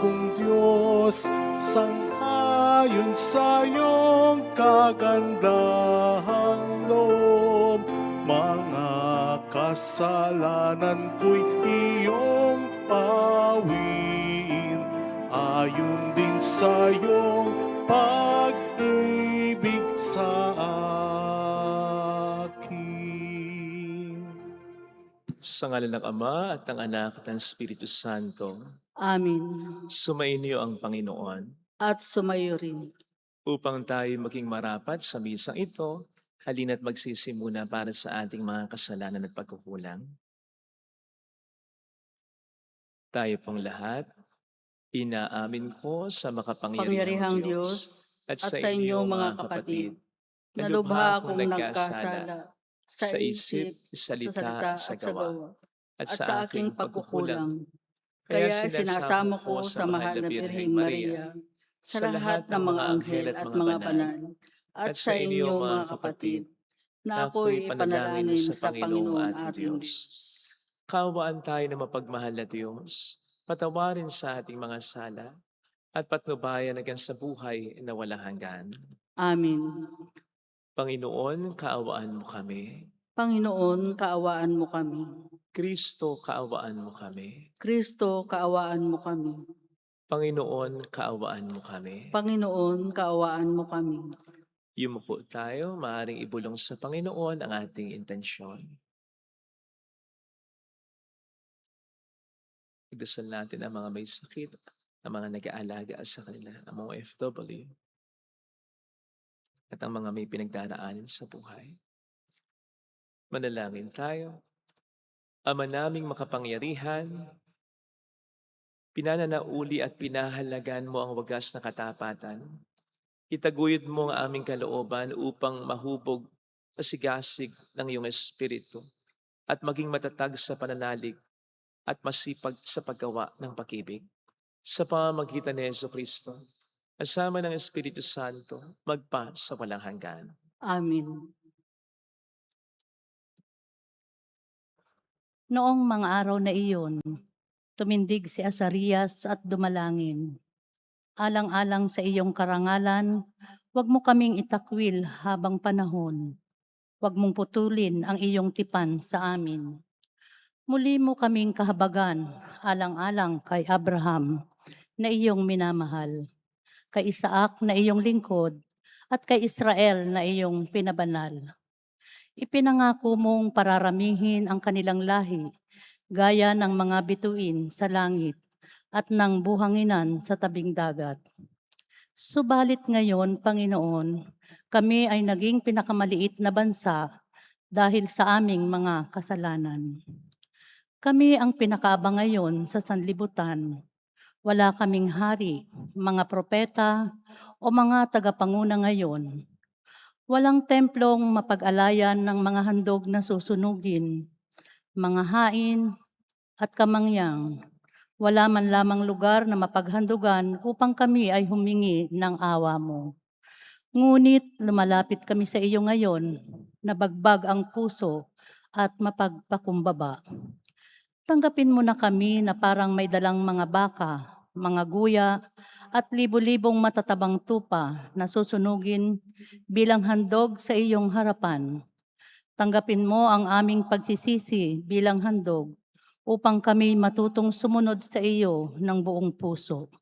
kong Diyos, sang-ayon sa iyong kagandahang loob. Mga kasalanan ko'y iyong pawiin, ayon din sa iyong pag-ibig sa akin. Sa ngalan ng Ama at ng Anak at ng Espiritu Santo, Amin. sumainyo ang Panginoon. At sumayo rin. Upang tayo maging marapat sa misang ito, halina't magsisimuna para sa ating mga kasalanan at pagkukulang. Tayo pong lahat, inaamin ko sa makapangyarihang Pangyarihang Diyos Diyos at sa inyo mga kapatid, na lubha akong nagkasala sa isip, sa salita, sa gawa, at sa aking pagkukulang. Kaya sinasamo ko sa mahal na Birheng Maria, sa lahat ng mga anghel at mga banal, at sa inyo mga kapatid, na ako'y ipanalangin sa Panginoong ating Diyos. Kaawaan tayo na mapagmahal na Diyos, patawarin sa ating mga sala, at patnubayan hanggang sa buhay na walang hanggan. Amin. Panginoon, kaawaan mo kami. Panginoon, kaawaan mo kami. Kristo, kaawaan mo kami. Kristo, kaawaan mo kami. Panginoon, kaawaan mo kami. Panginoon, kaawaan mo kami. Yumuko tayo, maaaring ibulong sa Panginoon ang ating intensyon. Igdasal natin ang mga may sakit, ang mga nag-aalaga sa kanila, ang mga OFW, at ang mga may pinagdaraanan sa buhay. Manalangin tayo. Ama naming makapangyarihan, pinananauli at pinahalagan mo ang wagas na katapatan. Itaguyod mo ang aming kalooban upang mahubog sa sigasig ng iyong Espiritu at maging matatag sa pananalig at masipag sa paggawa ng pag-ibig. Sa pamamagitan ni Jesucristo, kasama ng Espiritu Santo, magpa sa walang hanggan. Amen. Noong mga araw na iyon, tumindig si Azarias at dumalangin. Alang-alang sa iyong karangalan, huwag mo kaming itakwil habang panahon. Huwag mong putulin ang iyong tipan sa amin. Muli mo kaming kahabagan, alang-alang kay Abraham na iyong minamahal, kay Isaac na iyong lingkod, at kay Israel na iyong pinabanal. Ipinangako mong pararamihin ang kanilang lahi, gaya ng mga bituin sa langit at ng buhanginan sa tabing dagat. Subalit ngayon, Panginoon, kami ay naging pinakamaliit na bansa dahil sa aming mga kasalanan. Kami ang pinakaabang ngayon sa sanlibutan. Wala kaming hari, mga propeta, o mga tagapanguna ngayon. Walang templong mapag-alayan ng mga handog na susunugin, mga hain at kamangyang. Wala man lamang lugar na mapaghandugan upang kami ay humingi ng awa mo. Ngunit lumalapit kami sa iyo ngayon, nabagbag ang puso at mapagpakumbaba. Tanggapin mo na kami na parang may dalang mga baka, mga guya, at libo-libong matatabang tupa na susunugin bilang handog sa iyong harapan. Tanggapin mo ang aming pagsisisi bilang handog upang kami matutong sumunod sa iyo ng buong puso.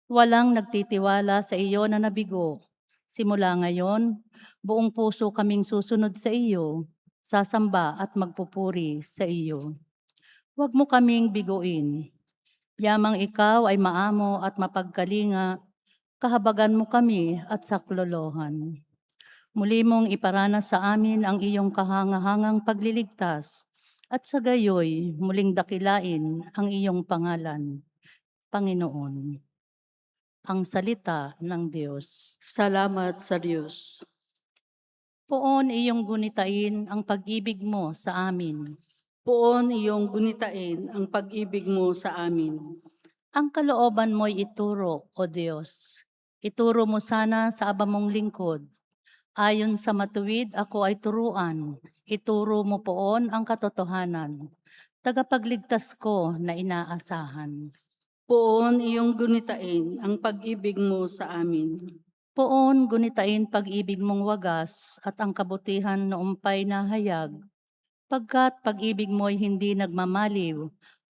Walang nagtitiwala sa iyo na nabigo. Simula ngayon, buong puso kaming susunod sa iyo, sasamba at magpupuri sa iyo. Huwag mo kaming biguin. Yamang ikaw ay maamo at mapagkalinga, kahabagan mo kami at saklolohan. Muli mong iparanas sa amin ang iyong kahangahangang pagliligtas at sa gayoy muling dakilain ang iyong pangalan, Panginoon. Ang salita ng Diyos. Salamat sa Diyos. Poon iyong gunitain ang pag-ibig mo sa amin. Poon iyong gunitain ang pag-ibig mo sa amin. Ang kalooban mo'y ituro, O Diyos. Ituro mo sana sa abamong lingkod. Ayon sa matuwid ako ay turuan. Ituro mo poon ang katotohanan. Tagapagligtas ko na inaasahan. Poon iyong gunitain ang pag-ibig mo sa amin. Poon gunitain pag-ibig mong wagas at ang kabutihan na umpay na hayag. Pagkat pag-ibig mo'y hindi nagmamaliw,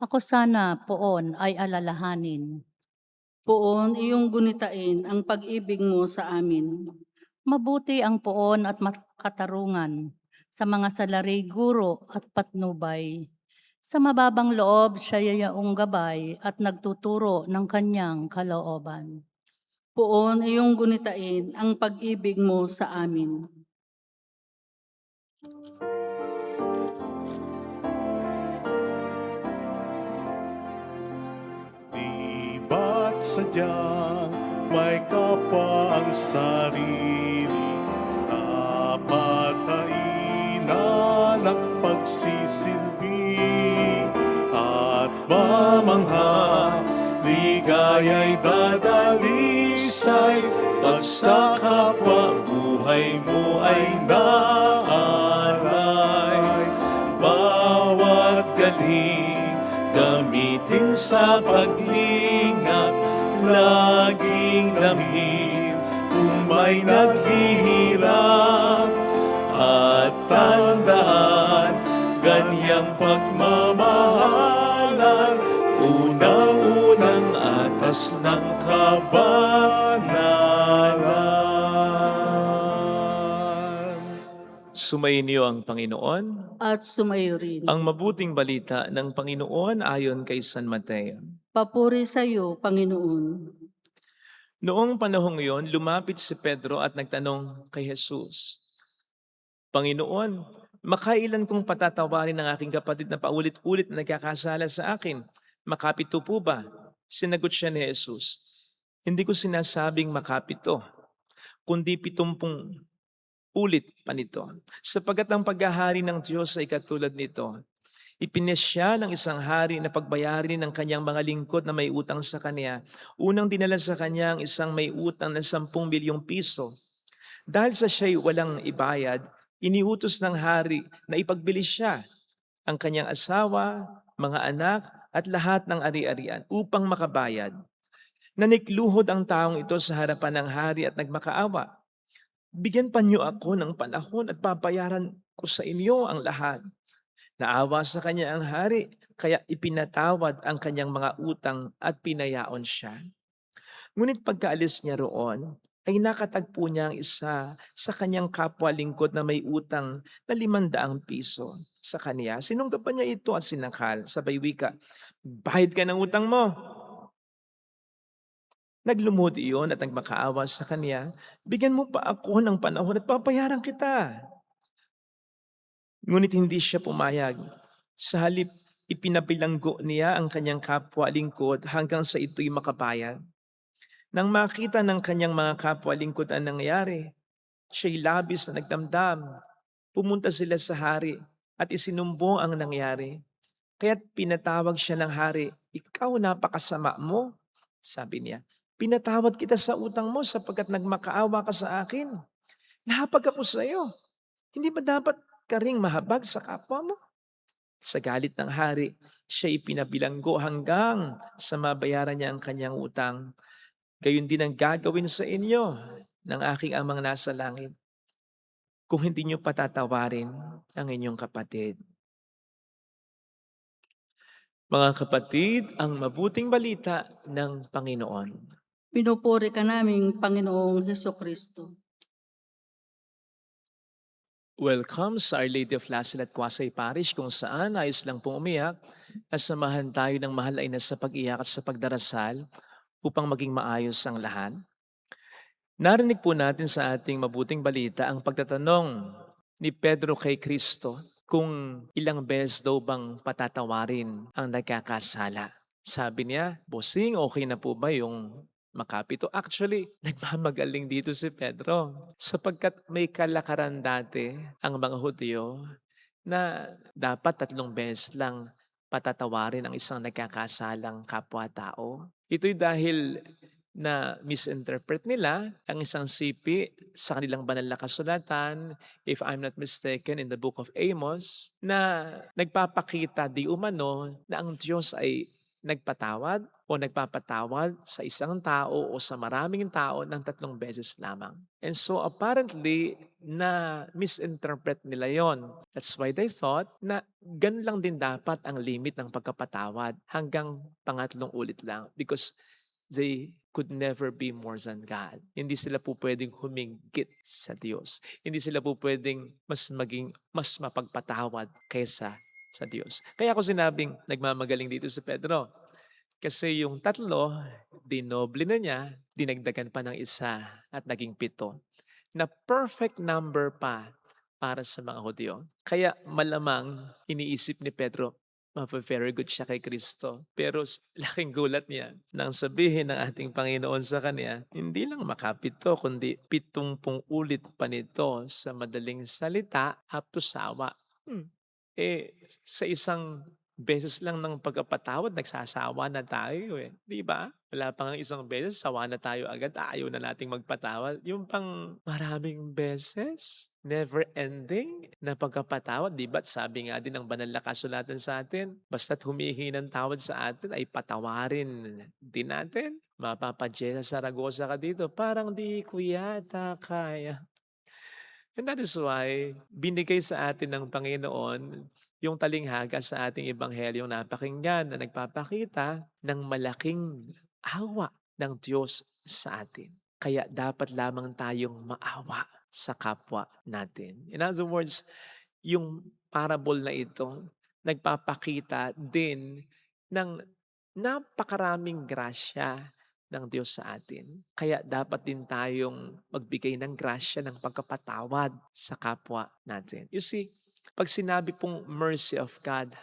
ako sana poon ay alalahanin. Poon iyong gunitain ang pag-ibig mo sa amin. Mabuti ang poon at katarungan sa mga salaray guro at patnubay. Sa mababang loob siya yayaong gabay at nagtuturo ng kanyang kalooban. Poon iyong gunitain ang pag-ibig mo sa amin. Di ba't sadyang may kapwa ang sarili, dapat kainan ng pagsisilbi at mamangha, ligaya'y dadalisay pag sa kapwa buhay mo ay naalay. Bawat galing gamitin sa paglingap, laging damhin kung may naghihirap. At tandaan, ganyang pagmamahalan, unang-unang atas ng kabanalan. Sumainyo ang Panginoon. At sumayo rin. Ang mabuting balita ng Panginoon ayon kay San Mateo. Papuri sa iyo, Panginoon. Noong panahong iyon, lumapit si Pedro at nagtanong kay Jesus, Panginoon, makailan kong patatawarin ng aking kapatid na paulit-ulit na nagkakasala sa akin? Makapito po ba? Sinagot siya ni Jesus, hindi ko sinasabing makapito, kundi 70 ulit pa nito. Sapagkat ang paghahari ng Diyos ay katulad nito. Ipinesya ng isang hari na pagbayarin ng kanyang mga lingkod na may utang sa kanya. Unang dinala sa kanya ang isang may utang na 10 milyong piso. Dahil sa siya'y walang ibayad, iniutos ng hari na ipagbili siya ang kanyang asawa, mga anak, at lahat ng ari-arian upang makabayad. Nanikluhod ang taong ito sa harapan ng hari at nagmakaawa. Bigyan pa niyo ako ng panahon at babayaran ko sa inyo ang lahat. Naawa sa kanya ang hari, kaya ipinatawad ang kanyang mga utang at pinayaon siya. Ngunit pagkaalis niya roon, ay nakatagpo niya ang isa sa kanyang kapwa lingkod na may utang na 500 piso sa kanya. Sinunggapan niya ito at sinakal, sabay wika, bahid ka ng utang mo. Naglumod iyon at nagmakaawa sa kanya, bigyan mo pa ako ng panahon at papayaran kita. Ngunit hindi siya pumayag. Sa halip, ipinabilanggo niya ang kanyang kapwa lingkod hanggang sa ito'y makabayad. Nang makita ng kanyang mga kapwa lingkod ang nangyari, siya'y labis na nagdamdam. Pumunta sila sa hari at isinumbong ang nangyari. Kaya't pinatawag siya ng hari, ikaw napakasama mo, sabi niya. Pinatawad kita sa utang mo sapagkat nagmakaawa ka sa akin. Nahapag ako sa iyo. Hindi ba dapat ka ring mahabag sa kapwa mo? Sa galit ng hari, siya ipinabilanggo hanggang sa mabayaran niya ang kanyang utang. Gayon din ang gagawin sa inyo ng aking amang nasa langit kung hindi niyo patatawarin ang inyong kapatid. Mga kapatid, ang mabuting balita ng Panginoon. Pinupuri ka naming Panginoong Hesukristo. Welcome sa Our Lady of Lasalette Quasay Parish kung saan ayos lang pong umiyak. Nasamahan tayo ng mahal ay nasa pag-iyak at sa pagdarasal upang maging maayos ang lahat. Narinig po natin sa ating mabuting balita ang pagtatanong ni Pedro kay Kristo kung ilang beses daw bang patatawarin ang nagkakasala. Sabi niya, bossing, okay na po ba yung makapito? Actually, nagmamagaling dito si Pedro sapagkat may kalakaran dati ang mga Hudyo na dapat 3 beses lang patatawarin ang isang nagkakasalang kapwa-tao. Ito'y dahil na misinterpret nila ang isang sipi sa kanilang banal na kasulatan, if I'm not mistaken, in the book of Amos, na nagpapakita di umano na ang Diyos ay nagpatawad o o nagpapatawad sa isang tao o sa maraming tao ng 3 beses lamang. And so apparently, na misinterpret nila yon. That's why they thought na ganun lang din dapat ang limit ng pagkapatawad hanggang pangatlong ulit lang because they could never be more than God. Hindi sila po pwedeng huminggit sa Diyos. Hindi sila po pwedeng mas mapagpatawad kaysa sa Diyos. Kaya ako sinabing nagmamagaling dito si Pedro. Kasi yung 3, dinoble na niya, dinagdagan pa ng 1 at naging 7. Na perfect number pa para sa mga Hudyo. Kaya malamang iniisip ni Pedro, very good siya kay Kristo. Pero laking gulat niya nang sabihin ng ating Panginoon sa kanya, hindi lang makapito, kundi 70 ulit pa nito sa madaling salita, haptusawa. Sa isang beses lang ng pagkapatawad, nagsasawa na tayo eh. Di ba? Wala pang isang beses, sawa na tayo agad, ayaw na nating magpatawad. Yung pang maraming beses, never ending na pagkapatawad. Di ba? Sabi nga din ng banal na kasulatan sa atin, basta't humihingi ng tawad sa atin, ay patawarin din natin. Mapapa-Jessa Saragosa ka dito, parang di ko yata kaya. And that is why, binigay sa atin ng Panginoon yung talinghaga sa ating ebanghelyong napakinggan na nagpapakita ng malaking awa ng Diyos sa atin. Kaya dapat lamang tayong maawa sa kapwa natin. In other words, yung parable na ito, nagpapakita din ng napakaraming grasya ng Diyos sa atin. Kaya dapat din tayong magbigay ng grasya ng pagkapatawad sa kapwa natin. You see, pag sinabi pong mercy of God,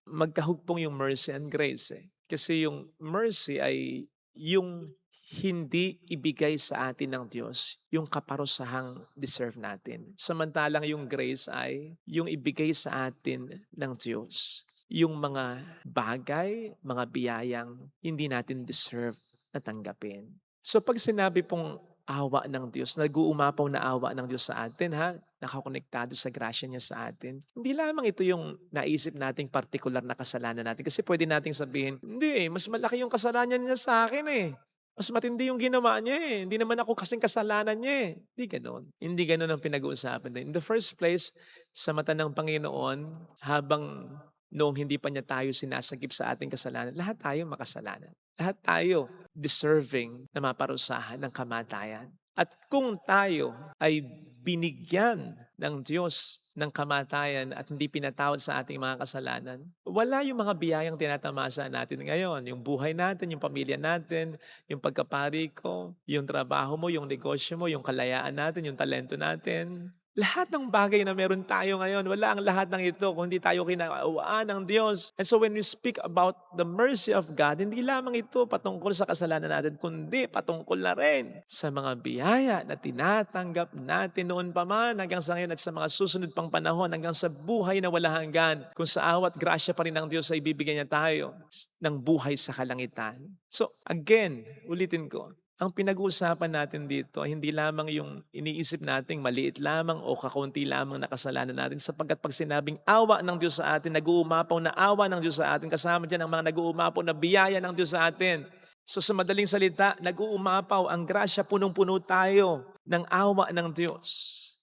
magkahugpong yung mercy and grace eh. Kasi yung mercy ay yung hindi ibigay sa atin ng Diyos yung kaparusahang deserve natin. Samantalang yung grace ay yung ibigay sa atin ng Diyos yung mga bagay, mga biyayang hindi natin deserve na tanggapin. So pag sinabi pong awa ng Diyos, nag-uumapaw na awa ng Diyos sa atin, nakakonektado sa grasya niya sa atin. Hindi lamang ito yung naisip nating partikular na kasalanan natin. Kasi pwede nating sabihin, hindi mas malaki yung kasalanan niya sa akin eh. Mas matindi yung ginawa niya eh. Hindi naman ako kasing kasalanan niya eh. Hindi ganon. Hindi ganon ang pinag-uusapan. In the first place, sa mata ng Panginoon, habang noong hindi pa niya tayo sinasagip sa ating kasalanan, lahat tayo makasalanan. Lahat tayo deserving na maparusahan ng kamatayan. At kung tayo ay binigyan ng Diyos ng kamatayan at hindi pinatawad sa ating mga kasalanan, wala yung mga biyayang tinatamasa natin ngayon. Yung buhay natin, yung pamilya natin, yung pagkapari ko, yung trabaho mo, yung negosyo mo, yung kalayaan natin, yung talento natin. Lahat ng bagay na meron tayo ngayon, wala ang lahat ng ito kung hindi tayo kinaawaan ng Diyos. And so when we speak about the mercy of God, hindi lamang ito patungkol sa kasalanan natin, kundi patungkol na rin sa mga biyaya na tinatanggap natin noon pa man hanggang sa ngayon at sa mga susunod pang panahon hanggang sa buhay na wala hanggan. Kung sa awat grasya pa rin ng Diyos ay bibigyan niya tayo ng buhay sa kalangitan. So again, ulitin ko, ang pinag-uusapan natin dito ay hindi lamang yung iniisip nating maliit lamang o kakaunti lamang na kasalanan natin sapagkat pag sinabing awa ng Diyos sa atin, nag-uumapaw na awa ng Diyos sa atin, kasama dyan ang mga nag-uumapaw na biyaya ng Diyos sa atin. So sa madaling salita, nag-uumapaw ang grasya, punong-puno tayo ng awa ng Diyos.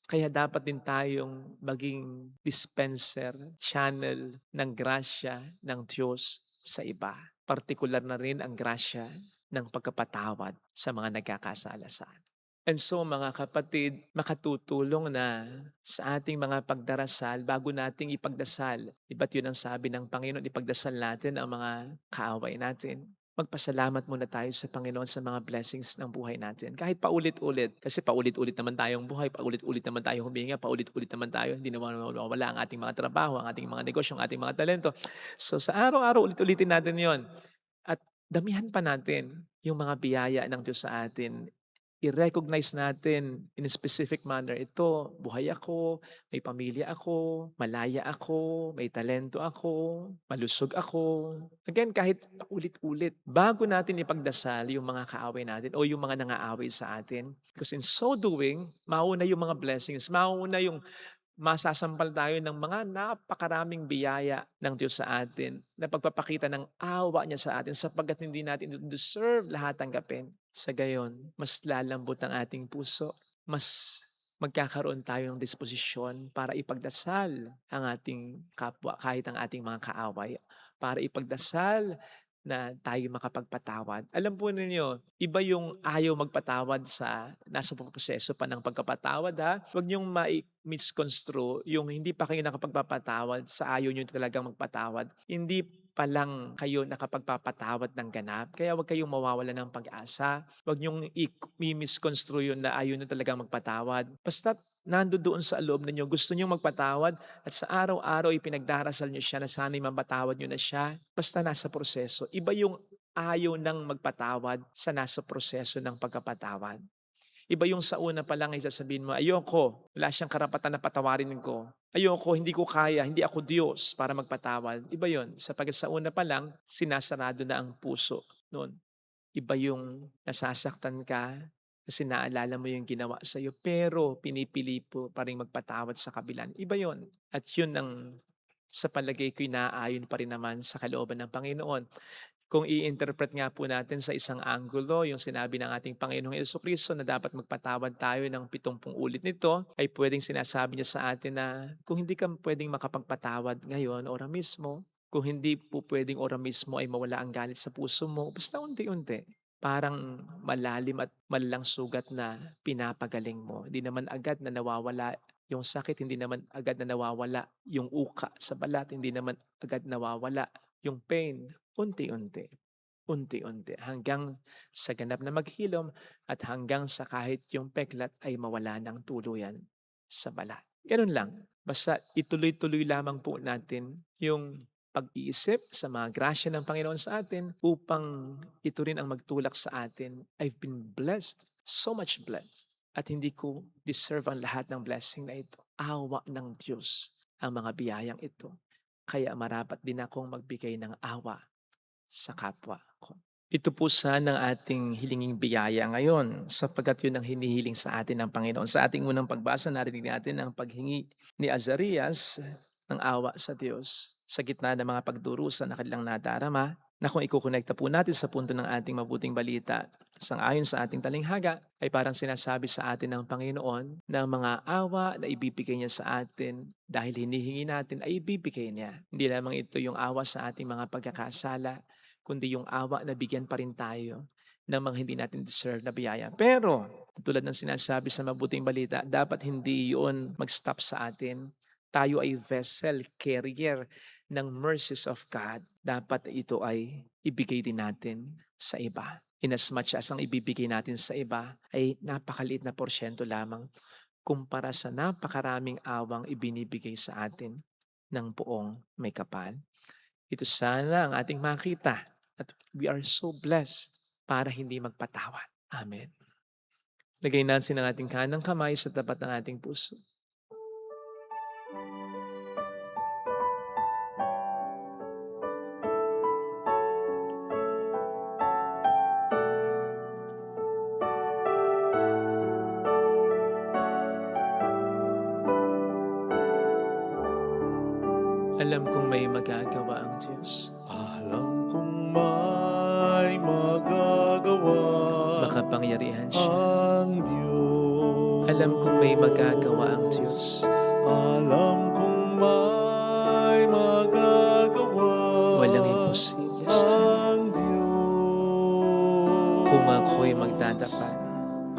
Kaya dapat din tayong maging dispenser, channel ng grasya ng Diyos sa iba. Partikular na rin ang grasya ng pagkapatawad sa mga nagkakasala sa atin. And so mga kapatid, makatutulong na sa ating mga pagdarasal bago nating ipagdasal. Iba't yun ang sabi ng Panginoon, ipagdasal natin ang mga kaaway natin. Magpasalamat muna tayo sa Panginoon sa mga blessings ng buhay natin. Kahit paulit-ulit. Kasi paulit-ulit naman tayong buhay, paulit-ulit naman tayo huminga, paulit-ulit naman tayo. Hindi naman wala ang ating mga trabaho, ang ating mga negosyo, ang ating mga talento. So sa araw-araw, ulit-ulitin natin yon. At damihan pa natin yung mga biyaya ng Diyos sa atin. I-recognize natin in a specific manner. Ito, buhay ako, may pamilya ako, malaya ako, may talento ako, malusog ako. Again, kahit paulit-ulit, bago natin ipagdasal yung mga kaaway natin o yung mga nangaaway sa atin. Because in so doing, mauna yung mga blessings, mauna yung masasampal tayo ng mga napakaraming biyaya ng Diyos sa atin na pagpapakita ng awa niya sa atin sapagkat hindi natin deserve lahat tanggapin. Sa gayon, mas lalambot ang ating puso, mas magkakaroon tayo ng disposisyon para ipagdasal ang ating kapwa kahit ang ating mga kaaway, para ipagdasal na tayo makapagpatawad. Alam po ninyo, iba yung ayaw magpatawad sa nasa proseso pa ng pagkapatawad ha. Huwag niyong misconstrue yung hindi pa kayo nakapagpapatawad sa ayaw niyo talagang magpatawad. Hindi pa lang kayo nakapagpapatawad ng ganap. Kaya huwag kayong mawawala ng pag-asa. Huwag niyong i-misconstrue yun na ayaw niyo talagang magpatawad. Basta nandoon sa loob ninyo, gusto niyo magpatawad at sa araw-araw ipinagdarasal niyo siya na sana'y mapatawad niyo na siya. Basta nasa proseso. Iba yung ayaw ng magpatawad sa nasa proseso ng pagkapatawad. Iba yung sa una pa lang ay sasabihin mo, ayoko, wala siyang karapatan na patawarin ko. Ayoko, hindi ko kaya, hindi ako Diyos para magpatawad. Iba yun. Sapagkat sa una pa lang, sinasarado na ang puso noon. Iba yung nasasaktan ka kasi naalala mo yung ginawa sa'yo, pero pinipili po pa rin magpatawad sa kabilang. Iba yon. At yun ang sa palagay ko'y naaayon pa rin naman sa kalooban ng Panginoon. Kung i-interpret nga po natin sa isang anggulo, yung sinabi ng ating Panginoong Jesucristo na dapat magpatawad tayo ng 70 ulit nito, ay pwedeng sinasabi niya sa atin na kung hindi ka pwedeng makapagpatawad ngayon, ora mismo, kung hindi po pwedeng ora mismo ay mawala ang galit sa puso mo, basta unti-unti. Parang malalim at malalang sugat na pinapagaling mo. Hindi naman agad na nawawala yung sakit, hindi naman agad na nawawala yung uka sa balat, hindi naman agad nawawala yung pain. Unti-unti, unti-unti, hanggang sa ganap na maghilom at hanggang sa kahit yung peklat ay mawala ng tuluyan sa balat. Ganun lang. Basta ituloy-tuloy lamang po natin yung pag-iisip sa mga grasya ng Panginoon sa atin upang ito rin ang magtulak sa atin. I've been blessed, so much blessed. At hindi ko deserve ang lahat ng blessing na ito. Awa ng Diyos ang mga biyayang ito. Kaya marapat din akong magbigay ng awa sa kapwa ko. Ito po sana ang ating hilinging biyaya ngayon sapagkat yun ang hinihiling sa atin ng Panginoon. Sa ating unang pagbasa, narinig natin ang paghingi ni Azarias ng awa sa Diyos sa gitna ng mga pagdurusa na kanilang nadarama na kung ikukonekta po natin sa punto ng ating mabuting balita, sangayon sa ating talinghaga, ay parang sinasabi sa atin ng Panginoon na mga awa na ibibigay niya sa atin dahil hinihingi natin ay ibibigay niya. Hindi lamang ito yung awa sa ating mga pagkakasala, kundi yung awa na bigyan pa rin tayo ng mga hindi natin deserve na biyaya. Pero, tulad ng sinasabi sa mabuting balita, dapat hindi yun mag-stop sa atin. Tayo ay vessel, carrier ng mercies of God. Dapat ito ay ibigay din natin sa iba. Inasmuch as ang ibibigay natin sa iba ay napakaliit na porsyento lamang kumpara sa napakaraming awang ibinibigay sa atin ng buong may kapal. Ito sana ang ating makita at we are so blessed para hindi magpatawad. Amen. Lagay natin ang ating kanang kamay sa tapat ng ating puso. Alam kong may magagawa ang Diyos. Alam kong may magagawa Makapangyarihan siya. ang Diyos. Alam kong may magagawa ang Diyos. Alam kong may magagawa Walang imposible sa Kanya. ang Diyos. Kung ako'y magtatapat,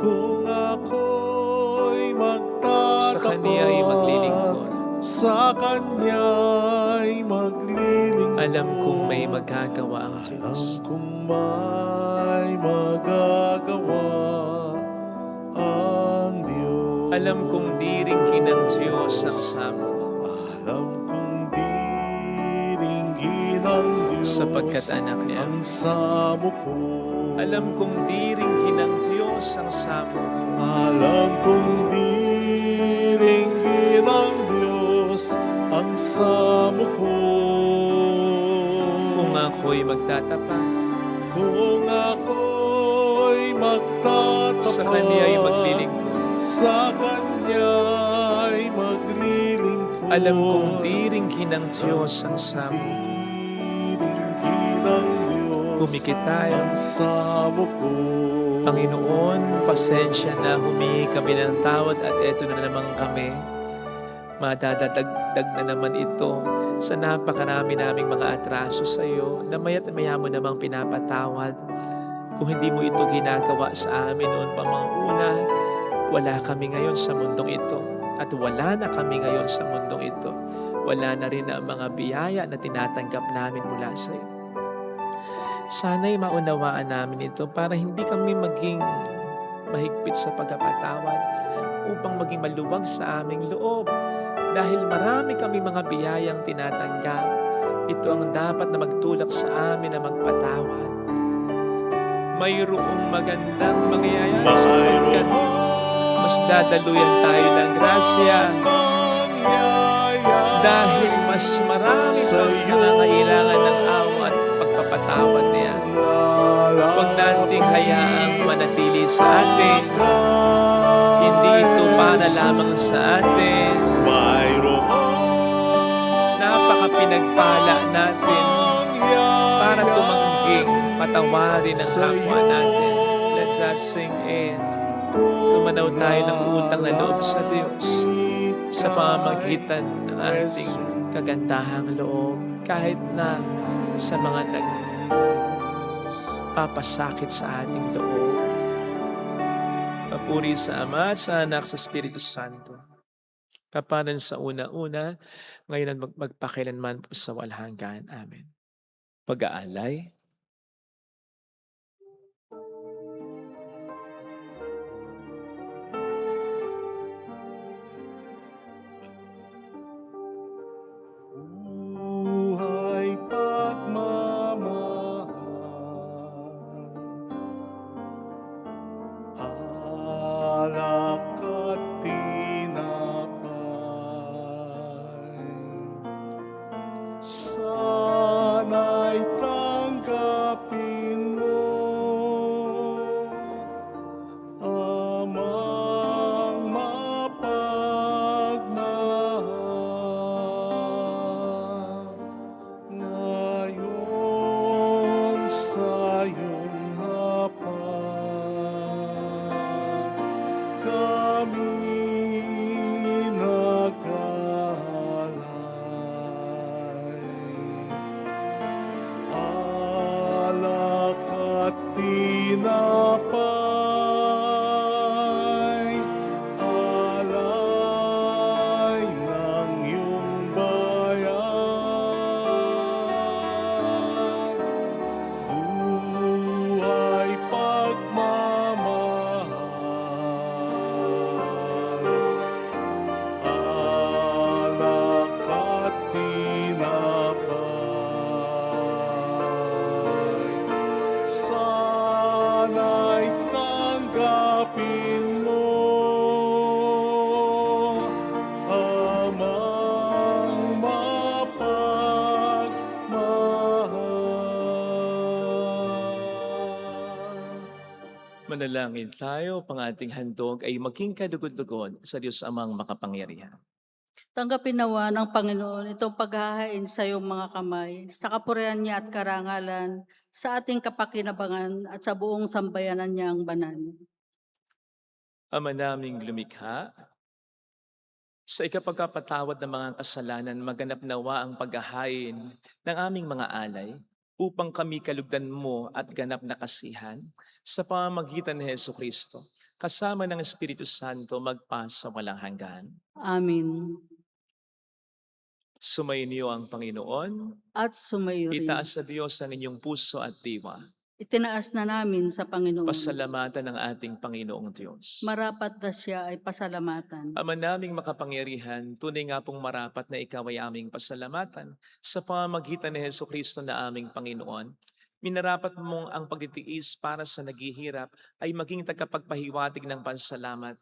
Kung ako'y magtatapat sa Kanya ay maglilingkod. Sa Kanya'y maglilingkod. Alam kong may magagawa ang Diyos. Alam kong may magagawa ang Diyos. Alam kong diringkin ng Diyos ang samo Alam kong diringgin ng Diyos sapagkat anak niya. ang samo ko. Alam kong diringkin ng Diyos ang samo ko. Alam kong diringgin ng Diyos ang samo ko. Kung ako'y magtatapat, Kung ako'y magtatapat sa Kanya ay maglilingkod. Sa Kanya'y maglilingkod. Alam kong diringgin ng Diyos ang samo. Diringgin ng Diyos Pumikit tayo. ang samo ko. Panginoon, pasensya na, humingi kami ng tawad at eto na naman kami. Madadagdag na naman ito sa napakarami naming mga atraso sa iyo na maya't maya mo namang pinapatawad. Kung hindi mo ito ginagawa sa amin noon pa mga una, wala kami ngayon sa mundong ito. At wala na kami ngayon sa mundong ito. Wala na rin ang mga biyaya na tinatanggap namin mula sa iyo. Sana'y maunawaan namin ito para hindi kami maging mahigpit sa pagkapatawad upang maging maluwag sa aming loob. Dahil marami kami mga biyayang tinatanggap, ito ang dapat na magtulak sa amin na magpatawad. Mayroong magandang mangyayari sapagkat mas dadaluyan tayo ng grasya dahil mas marami pang nangangailangan ng awa at pagpapatawad niya. Huwag nating hayaang manatili sa atin. Hindi ito para lamang sa atin. Napakapinagpala natin para tumangging patawarin ang kapwa natin. Let that sink in. Tumanaw tayo ng utang na loob sa Diyos sa pamamagitan ng ating kagandahang loob kahit na sa mga nagpapasakit sa ating loob. Papuri sa Ama at sa Anak sa Espiritu Santo. Kapanan sa una-una, ngayon at magpakilanman po sa walang hanggan. Amen. Pag-aalay. Buhay pagmamahal, alak at tinapay, sana'y tanggapin mo, Amang mapagmahal, ngayon sa iyong hapag, kami nag-alay. Alak at tinapay, alay ng iyong bayan. Buhay pagmamahal, alak at tinapay, sana'y tanggapin mo, Amang mapagmahal. Manalangin tayo, pang ating handog ay maging kadugod-dugod sa Diyos Amang makapangyarihan. Tanggapin nawa ng Panginoon itong paghahain sa iyong mga kamay, sa kapurihan niya at karangalan, sa ating kapakinabangan at sa buong sambayanan niyang banal. Ama naming lumikha, sa ikapagkapatawad ng mga kasalanan, maganap nawa ang paghahain ng aming mga alay upang kami kalugdan mo at ganap na kasihan sa pamamagitan ni Jesucristo, kasama ng Espiritu Santo magpa sa walang hanggan. Amen. Sumainyo ang Panginoon, At sumayo rin. itaas sa Diyos ang inyong puso at diwa. Itinaas na namin sa Panginoon. Pasalamatan ng ating Panginoong Diyos. Marapat na siya ay pasalamatan. Ama naming makapangyarihan, tunay nga pong marapat na ikaw ay aming pasalamatan sa pamamagitan ni Jesucristo na aming Panginoon. Minarapat mong ang pagtitiis para sa naghihirap ay maging tagapagpahiwatig ng pansalamat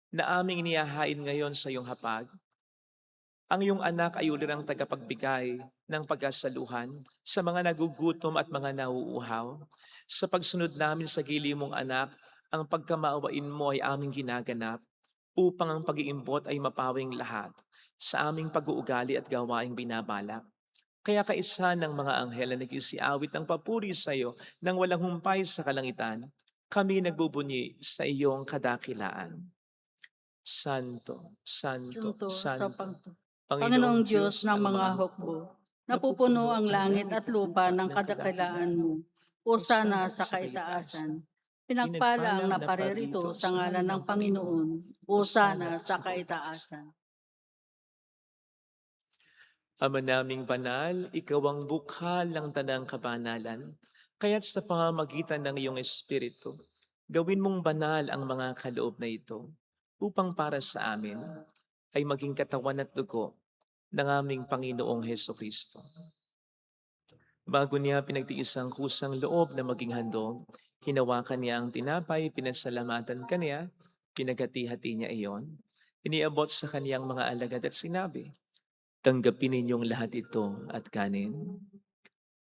na aming inihahain ngayon sa iyong hapag. Ang iyong anak ay ulirang tagapagbigay ng pagkasaluhan sa mga nagugutom at mga nauuhaw. Sa pagsunod namin sa gili mong anak, ang pagkamaawain mo ay aming ginaganap upang ang pag-iimbot ay mapawing lahat. sa aming pag-uugali at gawaing binabalak. Kaya kaisa ng mga anghel na nagsiawit ng papuri sa iyo nang walang humpay sa kalangitan, kami nagbubunyi sa iyong kadakilaan. Santo, Santo, Santo sa Santo, Panginoong Diyos ng mga hukbo, napupuno ang langit at lupa ng kadakilaan mo. O sana sa kaitaasan. Pinagpala ang naparirito sa ngalan ng Panginoon. O sana sa kaitaasan. Ama naming banal, ikaw ang bukal ng tanang kabanalan, kaya't sa pamamagitan ng iyong Espiritu, gawin mong banal ang mga kaloob na ito, upang para sa amin ay maging katawan at dugo ng aming Panginoong Hesukristo. Bago niya pinagtiis ang kusang loob na maging handog, hinawakan niya ang tinapay, pinasalamatan kaniya, pinaghati-hati niya iyon, iniabot sa kaniyang mga alagad at sinabi, "Tanggapin ninyong lahat ito at kanin.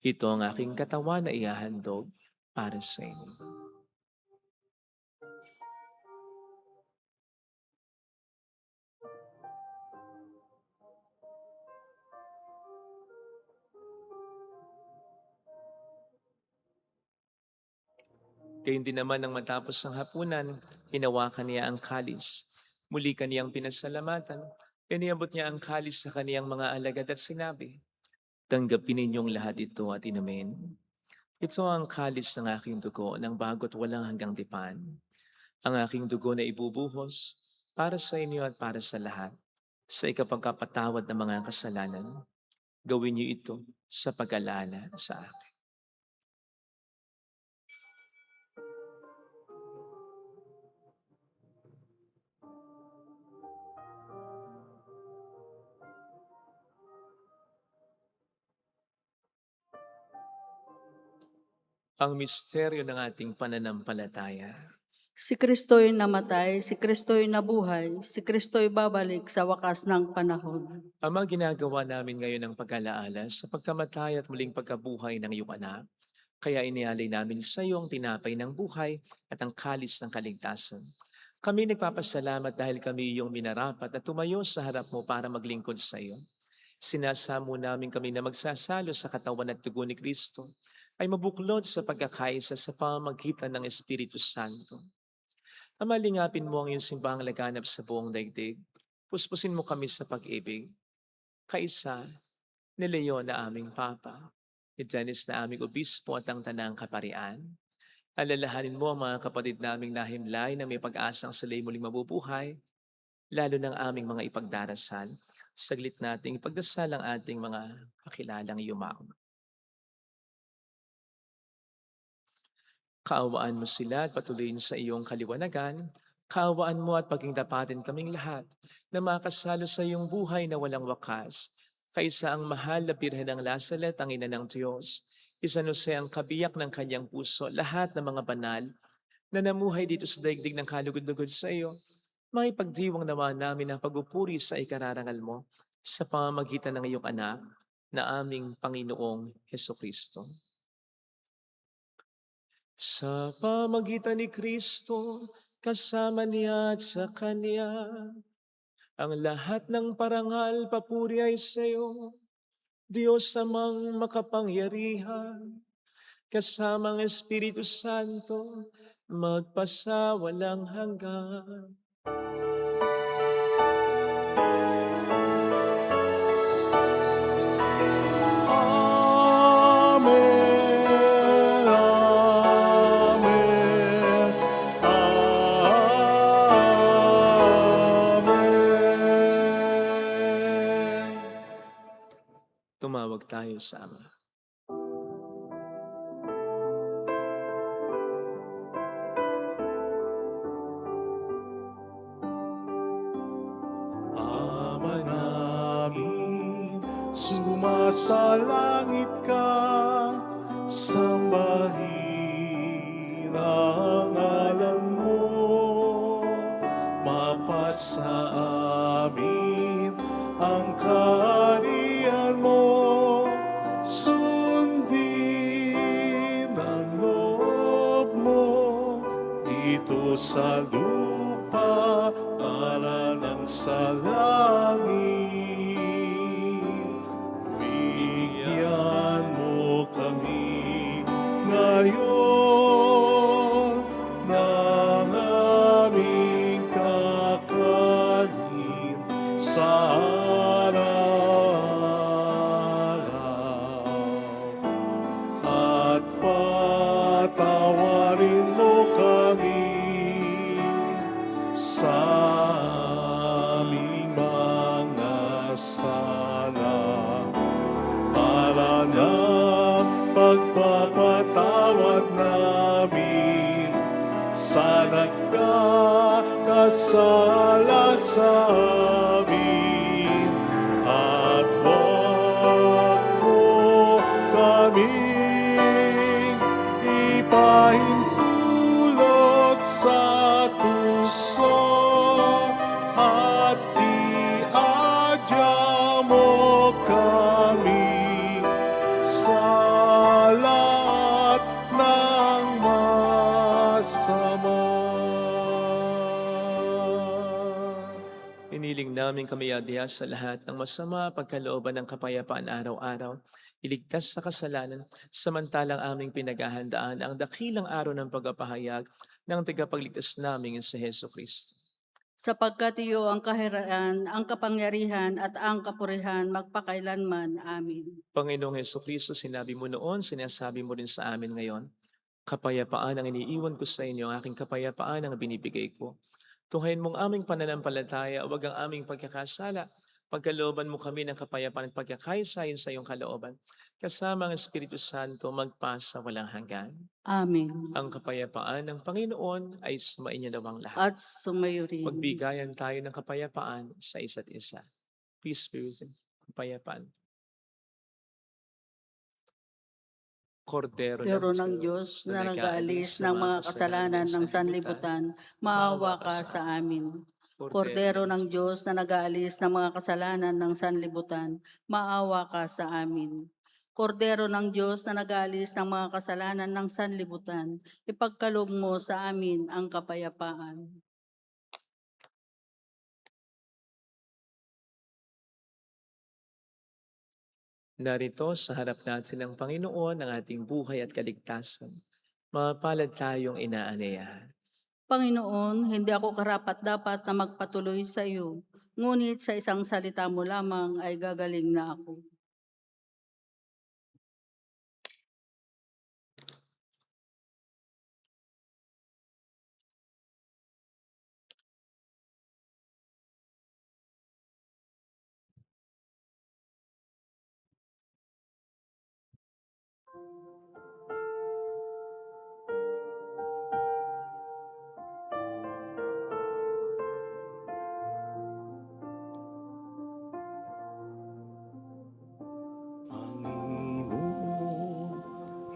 Ito ang aking katawan na ihahandog para sa inyo." Gayun din naman nang matapos ang hapunan, hinawakan niya ang kalis. Muli kaniyang pinasalamatan, iniabot niya ang kalis sa kaniyang mga alagad at sinabi, "Tanggapin ninyong lahat ito at inumin. Ito ang kalis ng aking dugo ng bago't walang hanggang tipan. Ang aking dugo na ibubuhos para sa inyo at para sa lahat, sa ikapagkapatawad ng mga kasalanan. Gawin niyo ito sa pag-alala sa akin." Ang misteryo ng ating pananampalataya. Si Kristo'y namatay, si Kristo'y nabuhay, si Kristo'y babalik sa wakas ng panahon. Ama, ginagawa namin ngayon ang pag-alaala sa pagkamatay at muling pagkabuhay ng iyong anak. Kaya inialay namin sa iyo ang tinapay ng buhay at ang kalis ng kaligtasan. Kami nagpapasalamat dahil kami iyong minarapat at tumayo sa harap mo para maglingkod sa iyo. Sinasamo namin kami na magsasalo sa katawan at dugo ni Kristo ay mabuklod sa pagkakaisa sa pamamagitan ng Espiritu Santo. Ama, lingapin mo ang iyong simbahang laganap sa buong daigdig. Puspusin mo kami sa pag-ibig. Kaisa ni Leon na aming Papa, ni Dennis na aming Obispo at ang Tanang Kaparian. Alalahanin mo ang mga kapatid naming nahimlay na may pag-asang sila'y muling mabubuhay, lalo ng aming mga ipagdarasal. Saglit nating ipagdasal ang ating mga kakilalang yumaong. Kaawaan mo sila at patuloyin sa iyong kaliwanagan. Kaawaan mo at paging dapatin kaming lahat na makasalo sa iyong buhay na walang wakas. Kaisa ang mahal na Birhen ng Lazaret, ang ina ng Diyos. Isa Jose ang kabiyak ng kanyang puso, lahat ng mga banal na namuhay dito sa daigdig ng kalugod-lugod sa iyo. May pagdiwang nawa namin ang pagupuri sa ikararangal mo sa pamamagitan ng iyong anak na aming Panginoong Hesukristo. Sa pamagitan ni Kristo, kasama niya at sa Kanya, ang lahat ng parangal papuri ay sa iyo, Diyos amang makapangyarihan, kasama ang Espiritu Santo, magpasawalang hanggan. Amen, amen, amen. Tumawag tayo sa Ama. Ama namin, sumasalangit ka, sambahin ang ngalan mo, mapasa amin ang kaharian mo, sundin ang loob mo dito sa lupa para ng sa langit. sala para ng pagpapatawad namin sa nagkakasala sa amin, at wag mo kaming ipahintulot sa tukso, at iadya mo kami sa lahat ng masama. Iniling namin kami adya sa lahat ng masama, pagkalooban ng kapayapaan araw-araw, iligtas sa kasalanan, samantalang aming pinaghahandaan ang dakilang araw ng pagpapahayag ng tagapagligtas naming si Heso Kristo. Sapagkat iyo ang kaharian, ang kapangyarihan at ang kapurihan magpakailanman. Amin. Panginoong Heso Kristo, sinabi mo noon, sinasabi mo rin sa amin ngayon, kapayapaan ang iniiwan ko sa inyo, ang aking kapayapaan ang binibigay ko. Tunghayin mong aming pananampalataya, huwag ang aming pagkakasala. Pagkalooban mo kami ng kapayapaan at pagkakaisayin sa iyong kalooban. Kasama ang Espiritu Santo, magpasa walang hanggan. Amen. Ang kapayapaan ng Panginoon ay sumainyo nawang lahat. At sumayo rin. Magbigayan tayo ng kapayapaan sa isa't isa. Peace be with you. Kapayapaan. Kordero Pero ng Diyos na nag-aalis ng mga kasalanan ng sanlibutan, maawa ka sa amin. Kordero ng Diyos na nag-aalis ng mga kasalanan ng sanlibutan, maawa ka sa amin. Kordero ng Diyos na nag-aalis ng mga kasalanan ng sanlibutan, ipagkaloob mo sa amin ang kapayapaan. Narito sa harap natin ng Panginoon ang ating buhay at kaligtasan. Mapalad tayong inaanyayahan. Panginoon, hindi ako karapat-dapat na magpatuloy sa iyo, ngunit sa isang salita mo lamang ay gagaling na ako.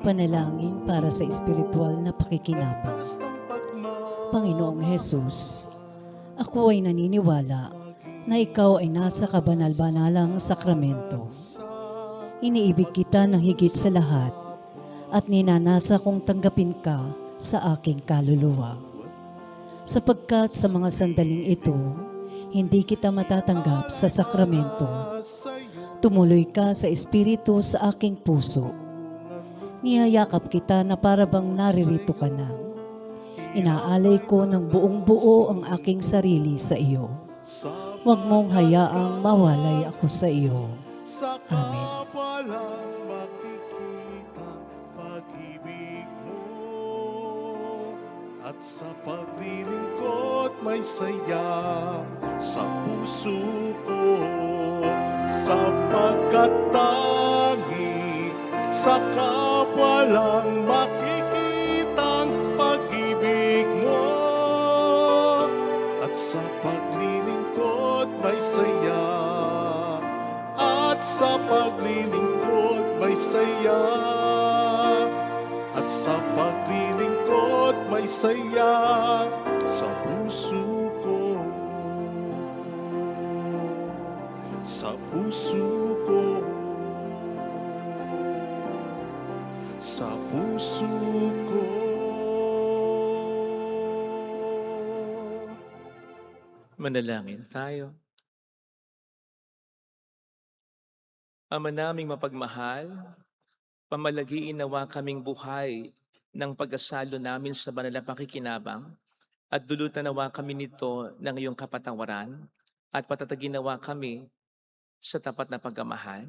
Panalangin para sa espiritual na pakikinabang. Panginoong Hesus, ako ay naniniwala na ikaw ay nasa kabanal-banalang sakramento. Iniibig kita ng higit sa lahat at ninanasa kong tanggapin ka sa aking kaluluwa. Sapagkat sa mga sandaling ito, hindi kita matatanggap sa sakramento. Tumuloy ka sa espiritu sa aking puso. Niyayakap kita na para bang naririto ka na. Inaalay ko ng buong buo ang aking sarili sa iyo. Huwag mong hayaang mawalay ako sa iyo. Amen. Walang makikitang pag-ibig mo, at sa paglilingkod may saya sa puso ko, sapagkat tangi sa kawalang makikitang pag-ibig mo, at sa paglilingkod may saya, at sa paglilingkod may saya, at sa paglilingkod may saya sa puso ko, sa puso ko, sa puso ko. Manalangin tayo. Ama naming mapagmahal, pamalagiin nawa kaming buhay ng pagkasalo namin sa banal na pakikinabang, at dulutan nawa kami nito ng iyong kapatawaran, at patatagin nawa kami sa tapat na pagmamahal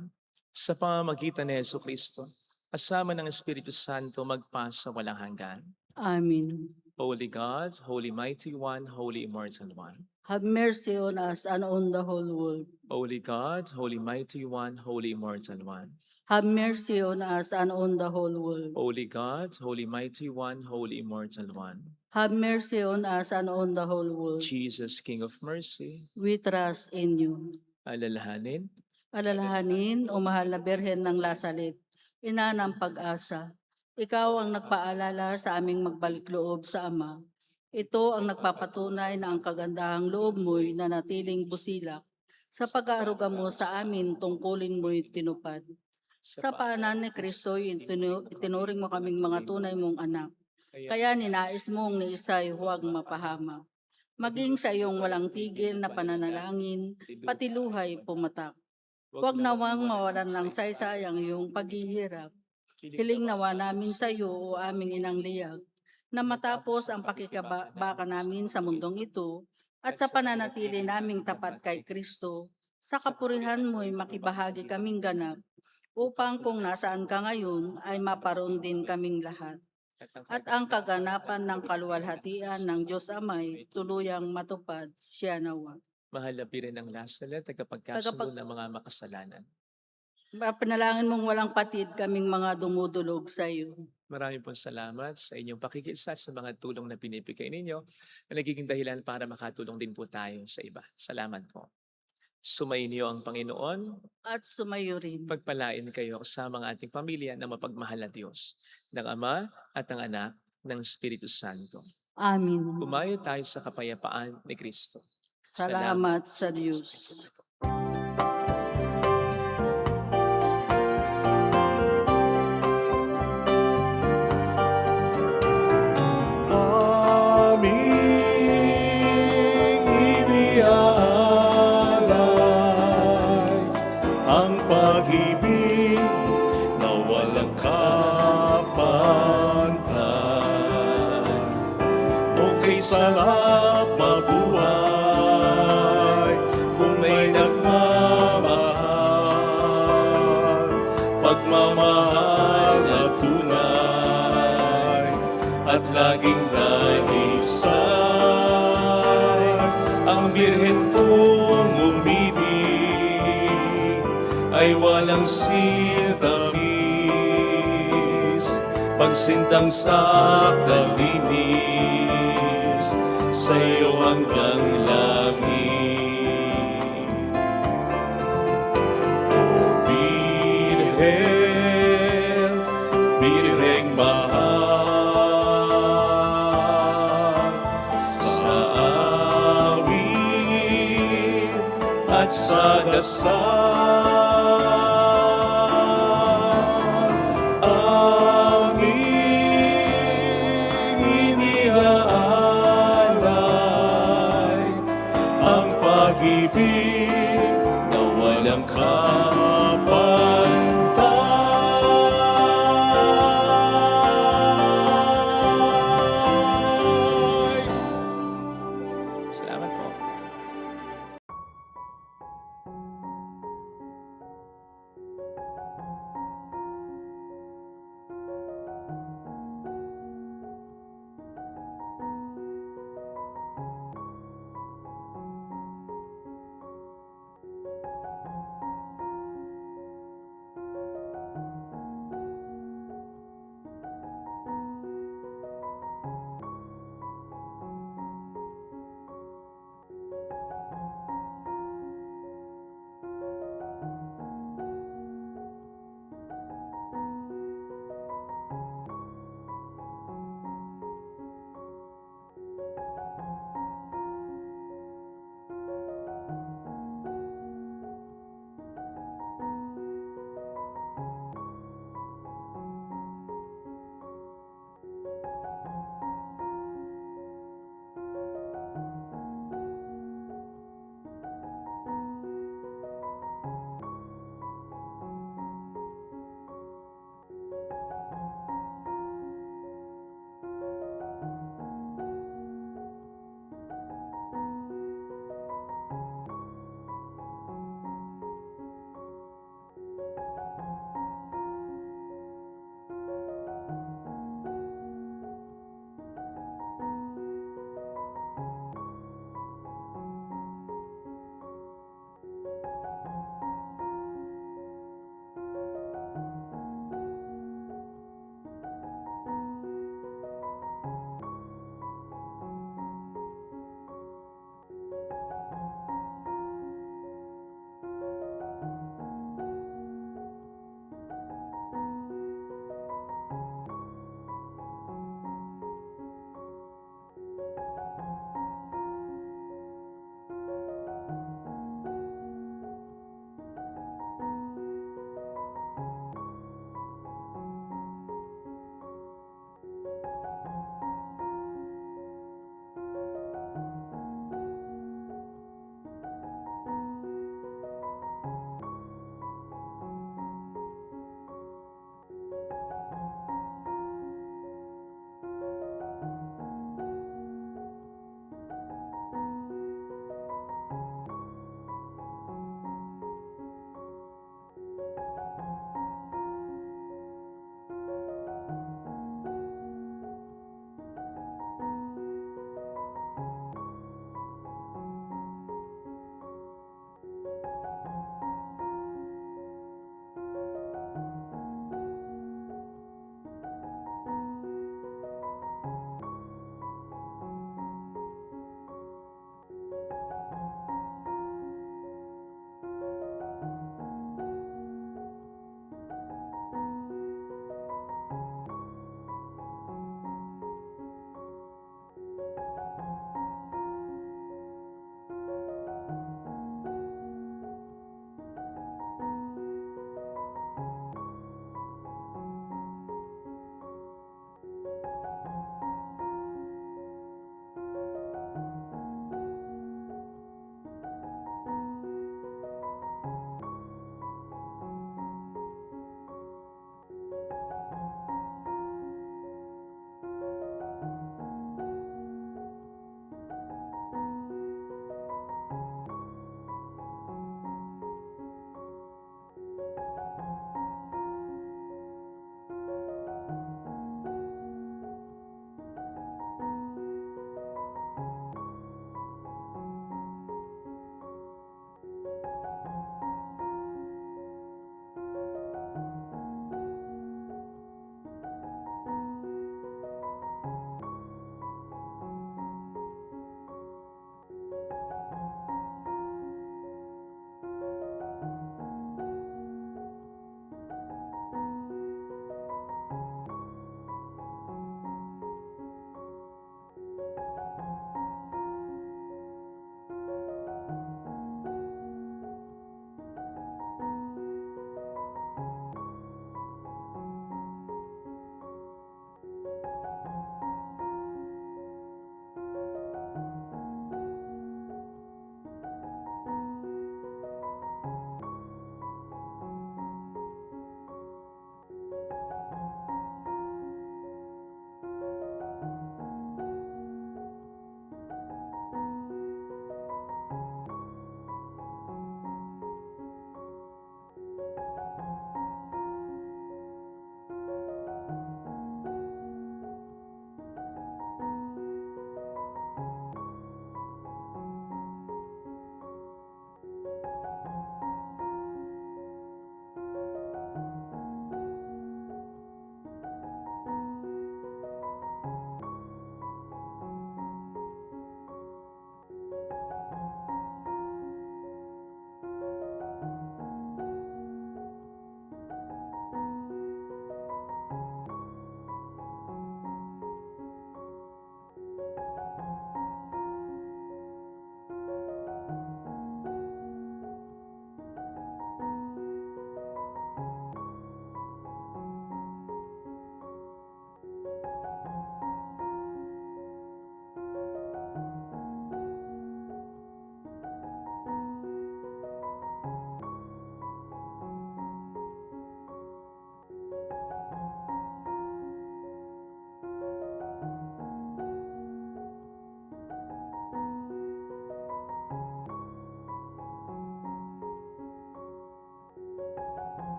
sa pamamagitan ni Jesu Kristo, kasama ng Espiritu Santo magpasa walang hanggan. Amen. Holy God, Holy Mighty One, Holy Immortal One. Have mercy on us and on the whole world. Holy God, Holy Mighty One, Holy Immortal One. Have mercy on us and on the whole world. Holy God, Holy Mighty One, Holy Immortal One. Have mercy on us and on the whole world. Jesus, King of Mercy, We trust in you. alalahanin, Alalahanin, o mahal na Birhen ng Lasalit, ina ng pag-asa. Ikaw ang nagpaalala sa aming magbalik loob sa Ama. Ito ang nagpapatunay na ang kagandahang loob mo'y nanatiling busilak. Sa pag-aaruga mo sa amin, tungkulin mo'y tinupad. Sa paanan ni Kristo, itinuring mo kaming mga tunay mong anak. Kaya ninais mong ni isa'y huwag mapahama. Maging sa iyong walang tigil na pananalangin, pati luhay pumatak. Huwag nawang mawalan ng saysay ang iyong paghihirap. Hiling nawa namin sa iyo o aming inang liyag, na matapos ang pakikabaka namin sa mundong ito at sa pananatili naming tapat kay Kristo, sa kapurihan mo'y makibahagi kaming ganap, upang kung nasaan ka ngayon ay maparoon din kaming lahat. At ang kaganapan ng kaluwalhatian ng Diyos Amay tuluyang matupad siya nawa. mahal na Birhen ng Lasalet, tagapagkasundo ng mga makasalanan. Panalangin mong walang patid kaming mga dumudulog sa iyo. Maraming pong salamat sa inyong pakikisa sa mga tulong na pinipigay ninyo na nagiging dahilan para makatulong din po tayo sa iba. Salamat po. Sumainyo ang Panginoon, At sumayo rin. pagpalain kayo sa mga ating pamilya na mapagmahal na Diyos, ng Ama at ng Anak, ng Espiritu Santo. Amin. Umayo tayo sa kapayapaan ni Kristo. Salamat sa Diyos. Aming iniaalay ang pag-ibig na walang kapantay. Okay, sarap mabuhay kung may nagmamahal, pagmamahal na tunay at laging naisay. Ang Birhen kong umibig ay walang sintamis, pagsintang sa kalinis sa iyo hanggang langit. O Birhen, Birheng mahal, sa awit at sa dasal, aming iniaalay ang pag-ibig na walang kapantay.